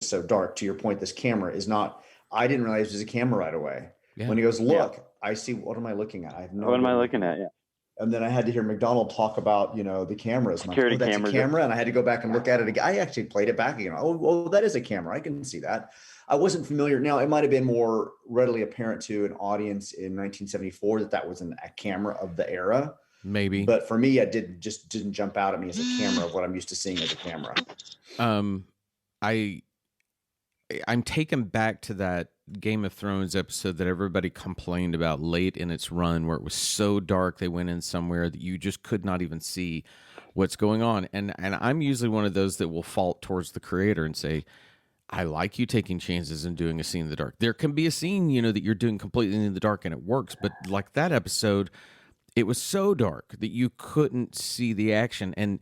so dark. To your point, this camera is not. I didn't realize it was a camera right away. Yeah. When he goes, look, I see. What am I looking at? I have no. What am I looking at? Yeah. And then I had to hear McDonald talk about, the cameras. Security that's cameras. a camera. And I had to go back and look at it again. I actually played it back again. Oh, that is a camera. I can see that. I wasn't familiar. Now, it might have been more readily apparent to an audience in 1974 that was a camera of the era. Maybe. But for me, it didn't jump out at me as a camera of what I'm used to seeing as a camera. I'm taken back to that Game of Thrones episode that everybody complained about late in its run, where it was so dark they went in somewhere that you just could not even see what's going on. And I'm usually one of those that will fault towards the creator and say, I like you taking chances and doing a scene in the dark. There can be a scene, that you're doing completely in the dark and it works. But like that episode, it was so dark that you couldn't see the action. And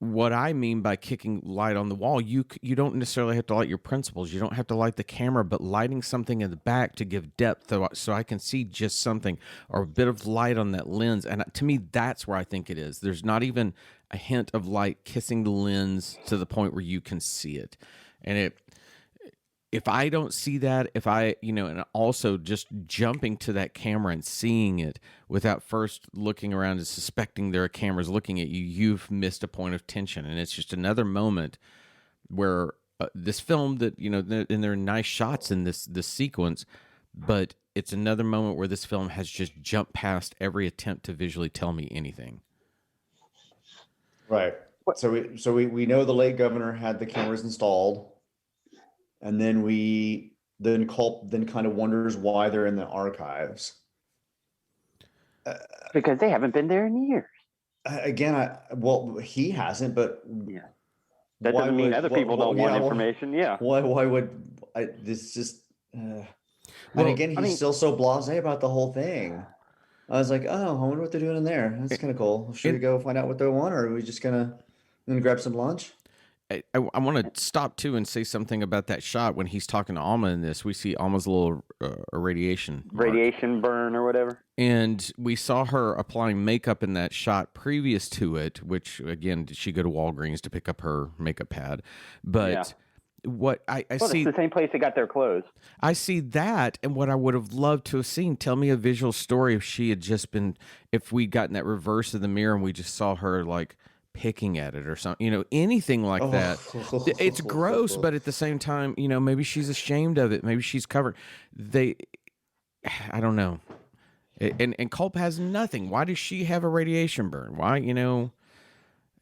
what I mean by kicking light on the wall, you don't necessarily have to light your principals. You don't have to light the camera, but lighting something in the back to give depth so I can see just something or a bit of light on that lens. And to me, that's where I think it is. There's not even a hint of light kissing the lens to the point where you can see it. And if I don't see that, and also just jumping to that camera and seeing it without first looking around and suspecting there are cameras looking at you, you've missed a point of tension. And it's just another moment where this film that, and there are nice shots in this sequence, but it's another moment where this film has just jumped past every attempt to visually tell me anything. Right. So we know the late governor had the cameras installed. And then Culp kind of wonders why they're in the archives. Because they haven't been there in years. Again, he hasn't, but yeah, that doesn't mean other people don't want information. Yeah. Why would this just? And again, he's still so blasé about the whole thing. I was like, oh, I wonder what they're doing in there. That's kind of cool. Should we go find out what they want, or are we just gonna grab some lunch? I want to stop too and say something about that shot when he's talking to Alma in this. We see Alma's little radiation burn or whatever, and we saw her applying makeup in that shot previous to it. Which again, did she go to Walgreens to pick up her makeup pad? But what I see, it's the same place they got their clothes. I see that, and what I would have loved to have seen. Tell me a visual story if she had just been, if we'd gotten that reverse of the mirror and we just saw her like picking at it or something, anything like that. It's gross, but at the same time, maybe she's ashamed of it. Maybe she's covered. I don't know. And Culp has nothing. Why does she have a radiation burn? Why,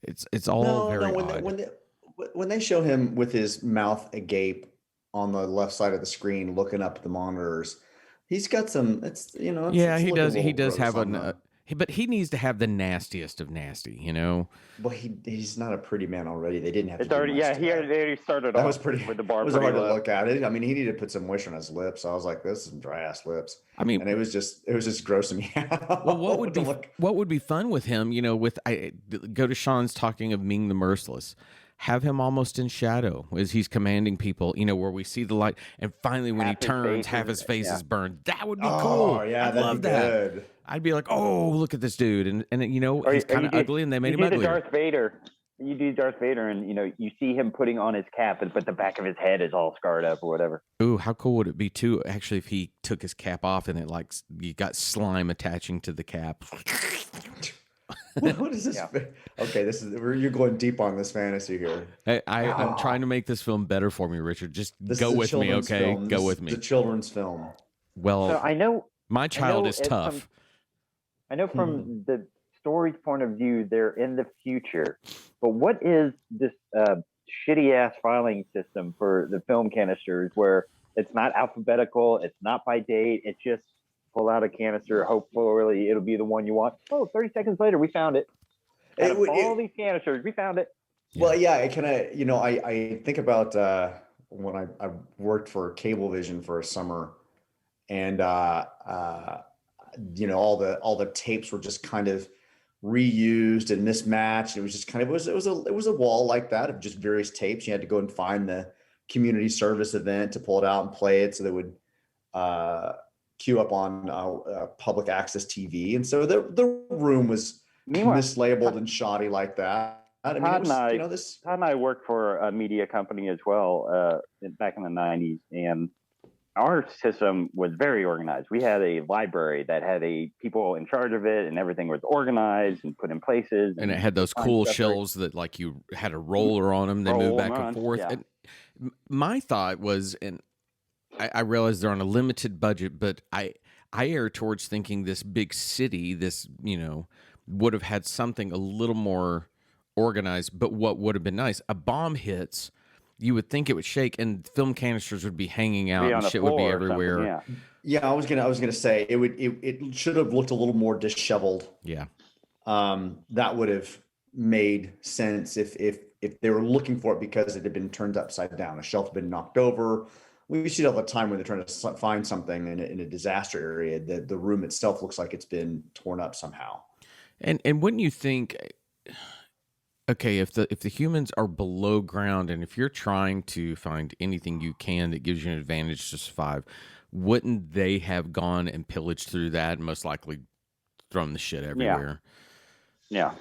it's all very odd. When they show him with his mouth agape on the left side of the screen, looking up at the monitors, he's got some, he does have but he needs to have the nastiest of nasty, Well, he's not a pretty man already. They didn't have to. He already started off. That was pretty. With the bar. It was hard to look at it. I mean, he needed to put some moisture on his lips. So I was like, "This is some dry ass lips." I mean, and it was just grossing me out. Well, what would be fun with him? Go to Sean's talking of Ming the Merciless. Have him almost in shadow as he's commanding people, where we see the light, and finally when he turns, half his face is burned. That would be cool. Yeah, I'd love that. Good. I'd be like, oh, look at this dude, and he's kind of ugly, and they made him ugly. Darth Vader. You do Darth Vader, and you see him putting on his cap, but the back of his head is all scarred up or whatever. Ooh, how cool would it be too? Actually, if he took his cap off and you got slime attaching to the cap. What is this? Yeah. Okay, you're going deep on this fantasy here. I'm trying to make this film better for me, Richard. Just go with me, okay? Go with me. It's a children's film. Well, so I know my child is tough. I know from the story's point of view, they're in the future. But what is this shitty ass filing system for the film canisters, where it's not alphabetical, it's not by date, it's just pull out a canister, hopefully it'll be the one you want. 30 seconds later, we found it. All these canisters, we found it. Well, yeah, it kind of, I think about when I worked for Cablevision for a summer, and all the tapes were just kind of reused and mismatched. It was just kind of, it was a wall like that of just various tapes. You had to go and find the community service event to pull it out and play it so that would queue up on public access TV. And so the room was mislabeled and shoddy like that. I mean, Todd and I, you know, this. Todd and I worked for a media company as well back in the 90s, and our system was very organized. We had a library that had people in charge of it, and everything was organized and put in places. And it had those cool shelves that like you had a roller on them. They moved back and forth. Yeah. And my thought was, and I realize they're on a limited budget, but I err towards thinking this big city, this, you know, would have had something a little more organized. But what would have been nice, a bomb hits, you would think it would shake, and film canisters would be hanging out, and shit would be everywhere. Yeah, I was gonna say it should have looked a little more disheveled. Yeah. That would have made sense if they were looking for it because it had been turned upside down. A shelf had been knocked over. We see it all the time when they're trying to find something in a disaster area. The room itself looks like it's been torn up somehow. And wouldn't you think? Okay, if the humans are below ground, and if you're trying to find anything you can that gives you an advantage to survive, wouldn't they have gone and pillaged through that and most likely thrown the shit everywhere? Yeah.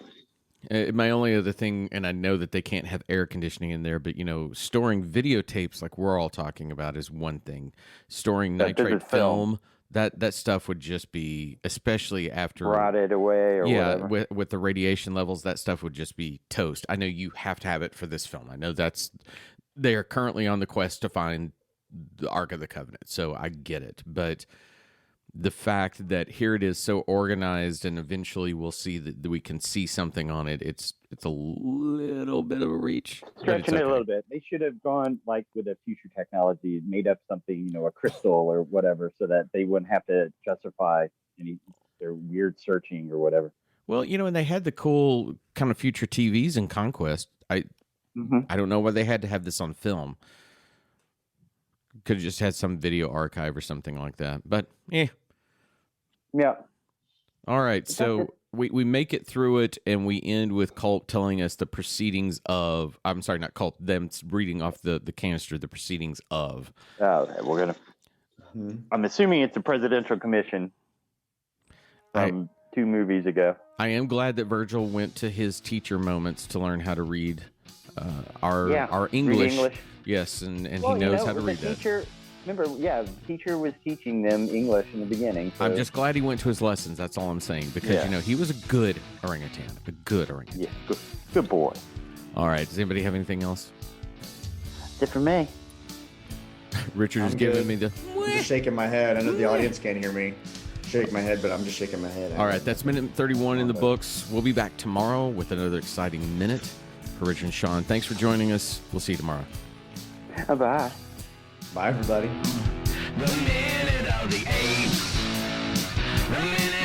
My only other thing, and I know that they can't have air conditioning in there, but, you know, storing videotapes like we're all talking about is one thing. Storing nitrate film, that stuff would just be, especially after rotted away or whatever. with the radiation levels, that stuff would just be toast. I know you have to have it for this film. I know they are currently on the quest to find the Ark of the Covenant, so I get it. But the fact that here it is so organized, and eventually we'll see that we can see something on it, it's a little bit of a reach. Stretching it a little bit. They should have gone like with a future technology, made up something, you know, a crystal or whatever, so that they wouldn't have to justify their weird searching or whatever. Well, you know, and they had the cool kind of future TVs in Conquest. I don't know why they had to have this on film. Could have just had some video archive or something like that. But yeah. All right, so we make it through it, and we end with Culp telling us the proceedings of. I'm sorry, not Culp. Them reading off the canister, the proceedings of. Oh, we're gonna. I'm assuming it's a presidential commission from 2 movies ago. I am glad that Virgil went to his teacher moments to learn how to read our English. Yes, and he knows how to read that. Remember, the teacher was teaching them English in the beginning. So. I'm just glad he went to his lessons. That's all I'm saying. Because, you know, he was a good orangutan. Yeah, good boy. All right. Does anybody have anything else? That's it for me. Richard is giving me the... I'm just shaking my head. I know the audience can't hear me shake my head, but I'm just shaking my head. All right. That's minute 31 in the books. We'll be back tomorrow with another exciting minute. For Richard and Sean, thanks for joining us. We'll see you tomorrow. Bye. Bye, everybody. The minute of the apes. The minute